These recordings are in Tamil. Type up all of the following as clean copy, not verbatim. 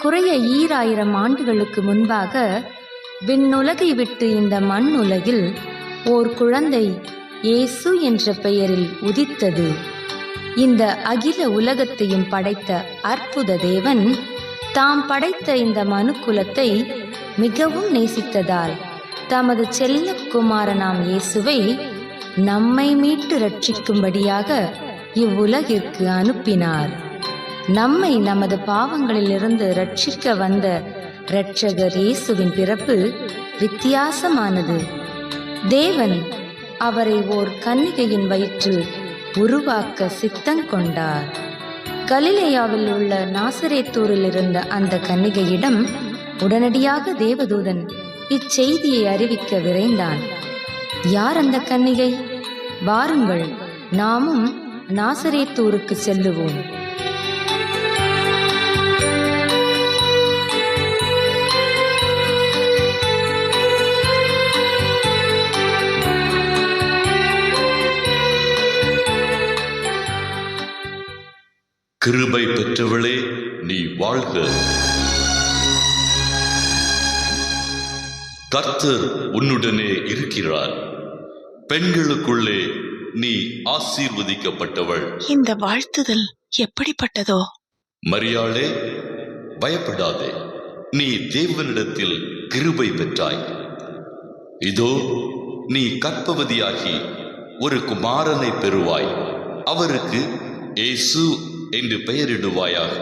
ஏறக்குறைய 2000 ஆண்டுகளுக்கு முன்பாக விண்ணுலகை விட்டு இந்த மண் உலகில் ஓர் குழந்தை இயேசு என்ற பெயரில் உதித்தது. இந்த அகில உலகத்தையும் படைத்த அற்புத தேவன் தாம் படைத்த இந்த மனுக்குலத்தை மிகவும் நேசித்ததால் தமது செல்ல குமாரனாம் இயேசுவை நம்மை மீட்டு ரட்சிக்கும்படியாக இவ்வுலகிற்கு அனுப்பினார். நம்மை நமது பாவங்களிலிருந்து ரட்சிக்க வந்த இரட்சகர் இயேசுவின் பிறப்பு வித்தியாசமானது. தேவன் அவரை ஓர் கன்னிகையின் வயிற்றில் உருவாக்க சித்தங்கொண்டார். கலிலேயாவில் உள்ள நாசரேத்தூரில் இருந்த அந்த கன்னிகையிடம் உடனடியாக தேவதூதன் இச்செய்தியை அறிவிக்க விரைந்தான். யார் அந்த கன்னிகை? வாருங்கள், நாமும் நாசரேத்தூருக்கு செல்லுவோம். கிருபை பெற்றவளே, நீ வாழ்க. கர்த்தர் உன்னுடனே இருக்கிறார். பெண்களுக்குள்ளே நீ ஆசீர்வதிக்கப்பட்டவள். இந்த வாழ்த்துதல் எப்படிப்பட்டதோ? மரியாளே, பயப்படாதே. நீ தேவனிடத்தில் கிருபை பெற்றாய். இதோ நீ கர்ப்பவதியாகி ஒரு குமாரனை பெறுவாய். அவருக்கு இயேசு என்று பெயரிடுவாயாக.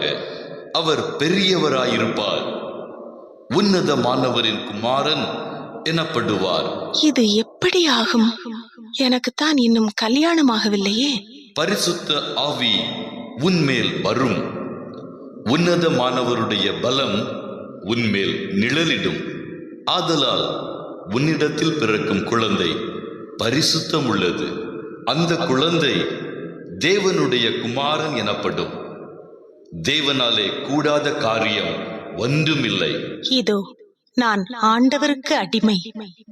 அவர் பெரியவராயிருப்பார். உன்னதமானவரின் குமாரன் எனப்படுவார். இது எப்படி ஆகும்? எனக்குத்தான் இன்னும் கல்யாணமாகவில்லையே. பரிசுத்த ஆவி உன்மேல் வரும். உன்னதமானவருடைய பலம் உன்மேல் நிழலிடும். ஆதலால் உன்னிடத்தில் பிறக்கும் குழந்தை பரிசுத்தம் உள்ளது. அந்த குழந்தை தேவனுடைய குமாரன் எனப்படும். தேவனாலே கூடாத காரியம் ஒன்றுமில்லை. இதோ நான் ஆண்டவருக்கு அடிமை.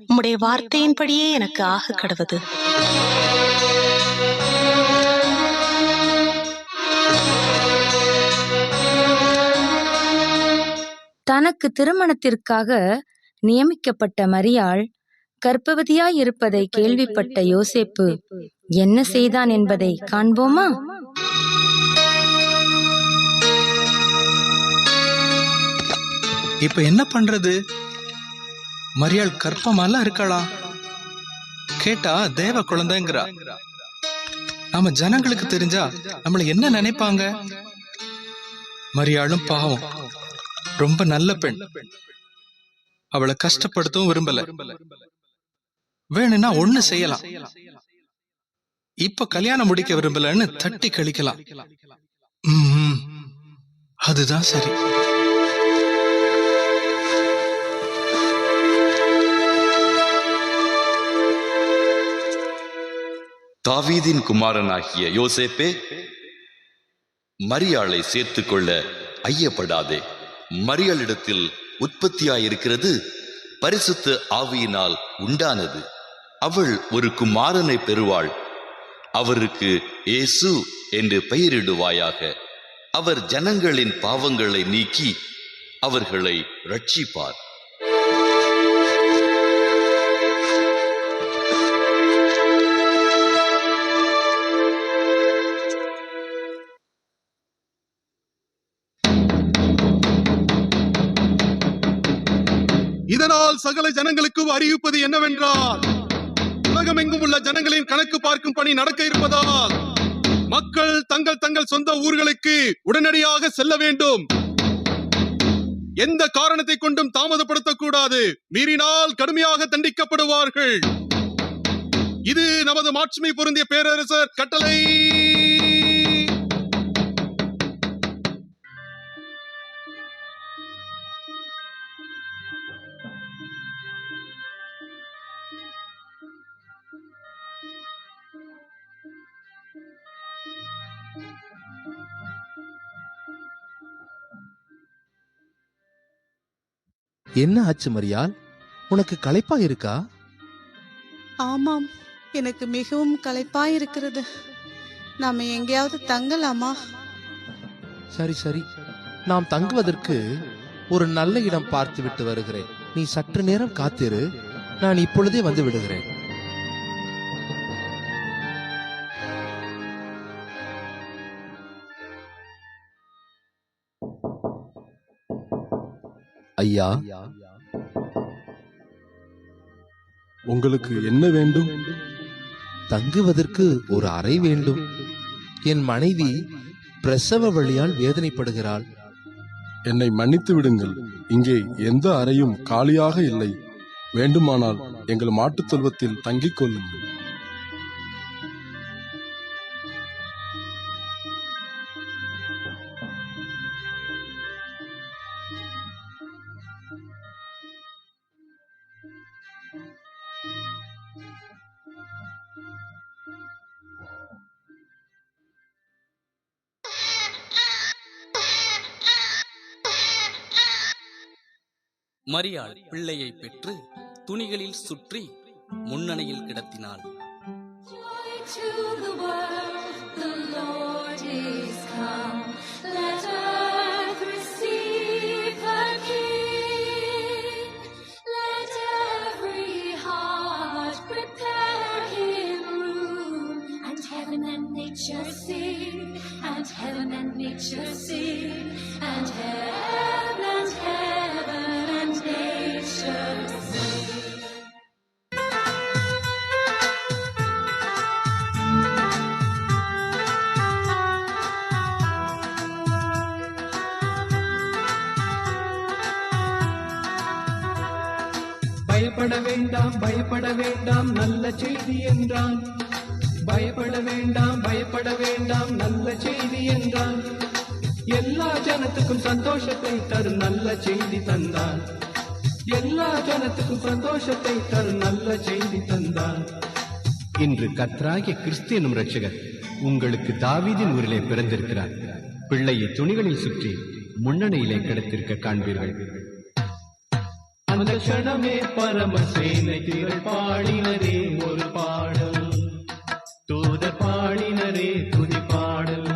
உம்முடைய வார்த்தையின்படியே எனக்கு ஆக கடவது. தனக்கு திருமணத்திற்காக நியமிக்கப்பட்ட மரியாள் கர்ப்பவதியாயிருப்பதை கேள்விப்பட்ட யோசேப்பு என்ன செய்தான் என்பதை காண்போமா? இப்ப என்ன பண்றது? மரியாள் கர்ப்பமாலாம் இருக்கலாம். கேட்டா தேவ குழந்தைங்கிறா. நாம ஜனங்களுக்கு தெரிஞ்சா நம்மள என்ன நினைப்பாங்க? மரியாளும் பாவம், ரொம்ப நல்ல பெண். அவளை கஷ்டப்படுத்தவும் விரும்பல. வேணும்னா ஒண்ணு செய்யலாம். இப்ப கல்யாணம் முடிக்க விரும்பலன்னு தட்டி கழிக்கலாம். அதுதான் சரி. தாவீதின் குமாரனாகிய யோசேப்பே, மரியாளை சேர்த்துக் கொள்ள ஐயப்படாதே. மரியாளிடத்தில் உற்பத்தியாயிருக்கிறது பரிசுத்த ஆவியினால் உண்டானது. அவள் ஒரு குமாரனை பெறுவாள். அவருக்கு இயேசு என்று பெயரிடுவாயாக. அவர் ஜனங்களின் பாவங்களை நீக்கி அவர்களை ரட்சிப்பார். இதனால் சகல ஜனங்களுக்கும் அறிவிப்பது என்னவென்றால், உலகமெங்கும் உள்ள ஜனங்களின் கணக்கு பார்க்கும் பணி நடக்க இருப்பதால் மக்கள் தங்கள் தங்கள் சொந்த ஊர்களுக்கு உடனடியாக செல்ல வேண்டும். எந்த காரணத்தை கொண்டும் தாமதப்படுத்தக்கூடாது. மீறினால் கடுமையாக தண்டிக்கப்படுவார்கள். இது நமது மாட்சிமை பொருந்திய பேரரசர் கட்டளை. என்ன ஆச்சு மரியாள்? உனக்கு களைப்பா இருக்கா? ஆமாம், எனக்கு மிகவும் களைப்பாயிருக்கிறது. நாம எங்கேயாவது தங்கலாமா? சரி சரி, நாம் தங்குவதற்கு ஒரு நல்ல இடம் பார்த்து விட்டு வருகிறேன். நீ சற்று நேரம் காத்திரு, நான் இப்பொழுதே வந்து விடுகிறேன். ஐயா, உங்களுக்கு என்ன வேண்டும்? தங்குவதற்கு ஒரு அறை வேண்டும். என் மனைவி பிரசவ வலியால் வேதனைப்படுகிறாள். என்னை மன்னித்து விடுங்கள், இங்கே எந்த அறையும் காலியாக இல்லை. வேண்டுமானால் எங்கள் மாட்டுத் தொழுவத்தில் தங்கிக் கொள்ளுங்கள். மரியாள் பிள்ளையை பெற்று துணிகளில் சுற்றி முன்னணையில் கிடத்தினாள். Nature sing, and heaven and nature sing, and heaven and nature sing. பயப்பட வேண்டாம், பயப்பட வேண்டாம், நல்ல செய்தி என்றான். பயப்பட வேண்டாம், பயப்பட வேண்டாம், நல்ல செய்தி என்றான். எல்லா ஜனத்துக்கும் சந்தோஷத்தை தரும் நல்ல செய்தி தந்தான். எல்லா ஜனத்துக்கும் சந்தோஷத்தை தரும் நல்ல செய்தி தந்தான். இன்று கர்த்தராகிய கிறிஸ்து எனும் இரட்சகர் உங்களுக்கு தாவீதின் ஊரிலே பிறந்திருக்கிறார். பிள்ளையை துணிகளில் சுற்றி முன்னணியிலே கிடத்திருக்க காண்பீர்கள். அந்த க்ஷணமே பரமசேனை திரள் பாடினரே ஒரு பாடல், தூதர் பாடினரே துதி பாடல்.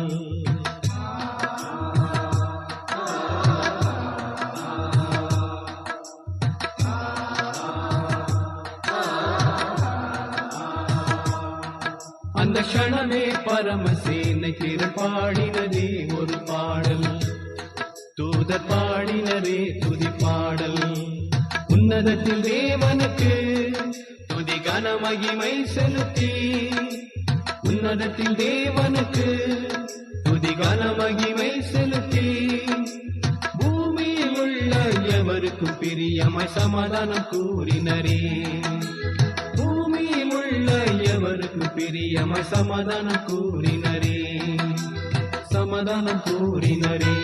அந்த க்ஷணமே பரமசேனை திரள் பாடினரே ஒரு பாடல், தூதர் பாடினரே துதி பாடல். உன்னதத்தில் தேவனுக்கு துதி கனமகிமை செலுத்தி, உன்னதத்தில் தேவனுக்கு துதி கனமகிமை செலுத்தி, பூமியில் உள்ள எவருக்கும் பிரியமாய் சமாதானம் கூறினரே. பூமியில் உள்ள எவருக்கும் பிரியமாய் சமாதானம் கூறினரே, சமாதானம் கூறினரே.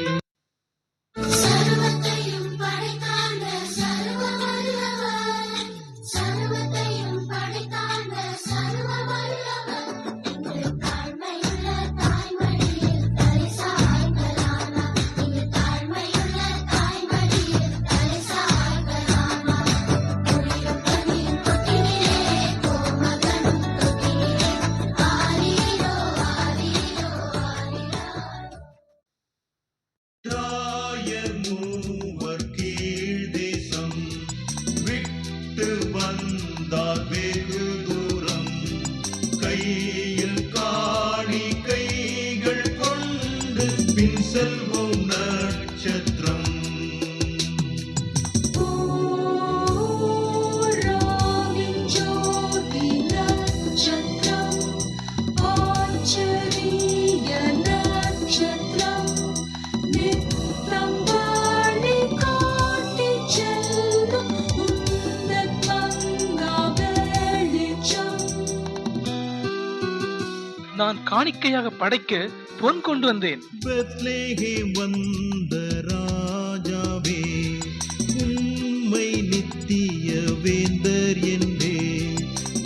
நான் காணிக்கையாக படைக்க பொன் கொண்டு வந்தேன். பெத்லெகேம் வந்த ராஜாவே, உம்மை நித்திய வேந்தர் என்றே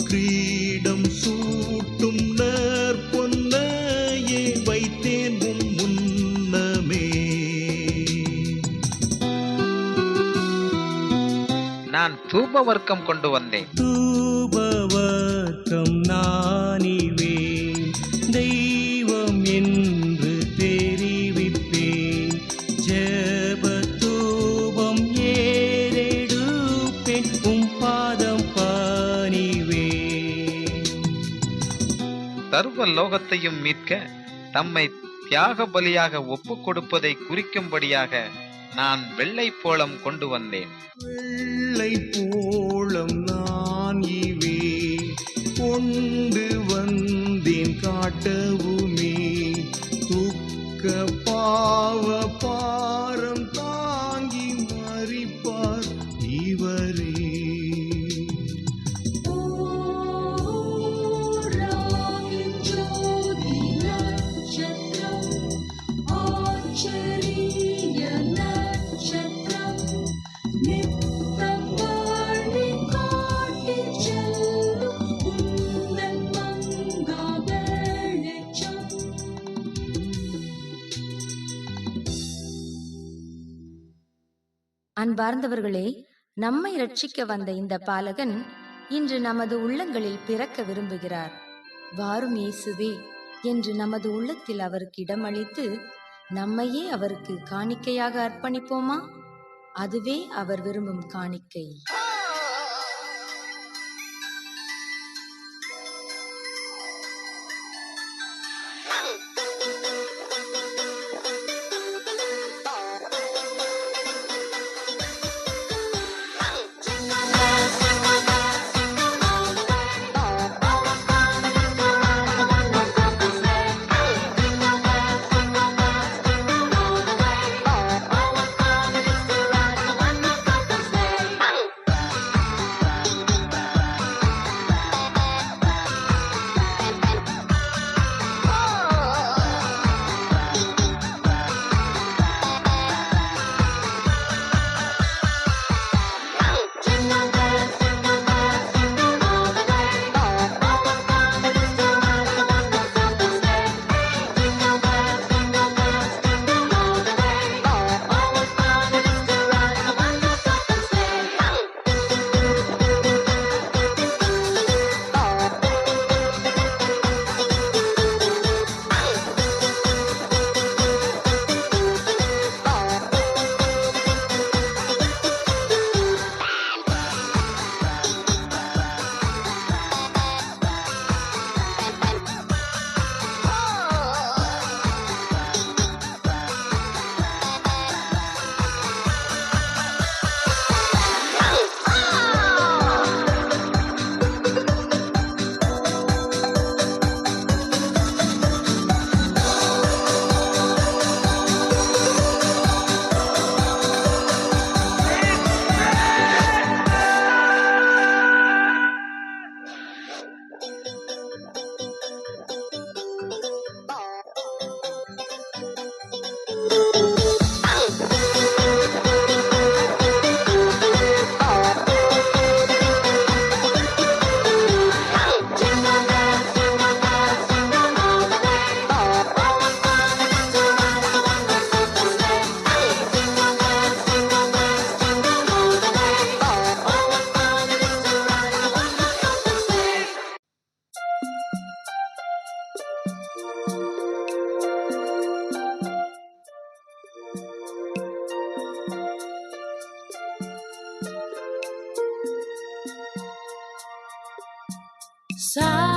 கிரீடம் சூட்டும் நற்பொன்னையே வைத்தேன் உம் முன்னமே. நான் தூப வர்க்கம் கொண்டு வந்தேன். தூப வர்க்கம் நானிவே தெய்வம் என்று தெரிவிப்பேன். ஜெப தூப சர்வ லோகத்தையும் மீட்க தம்மை தியாக பலியாக ஒப்பு கொடுப்பதை குறிக்கும்படியாக நான் வெள்ளை போளம் கொண்டு வந்தேன். வெள்ளை போளம் நான் இவே கொண்டு வந்தேன் காட்டவுமே, துக்க பாவ பாரம் தாங்கி மறிப்பார் இவரே. அன்பார்ந்தவர்களே, நம்மை ரட்சிக்க வந்த இந்த பாலகன் இன்று நமது உள்ளங்களில் பிறக்க விரும்புகிறார். வாரும் இயேசுவே என்று நமது உள்ளத்தில் அவருக்கு இடமளித்து நம்மையே அவருக்கு காணிக்கையாக அர்ப்பணிப்போமா? அதுவே அவர் விரும்பும் காணிக்கை. Sa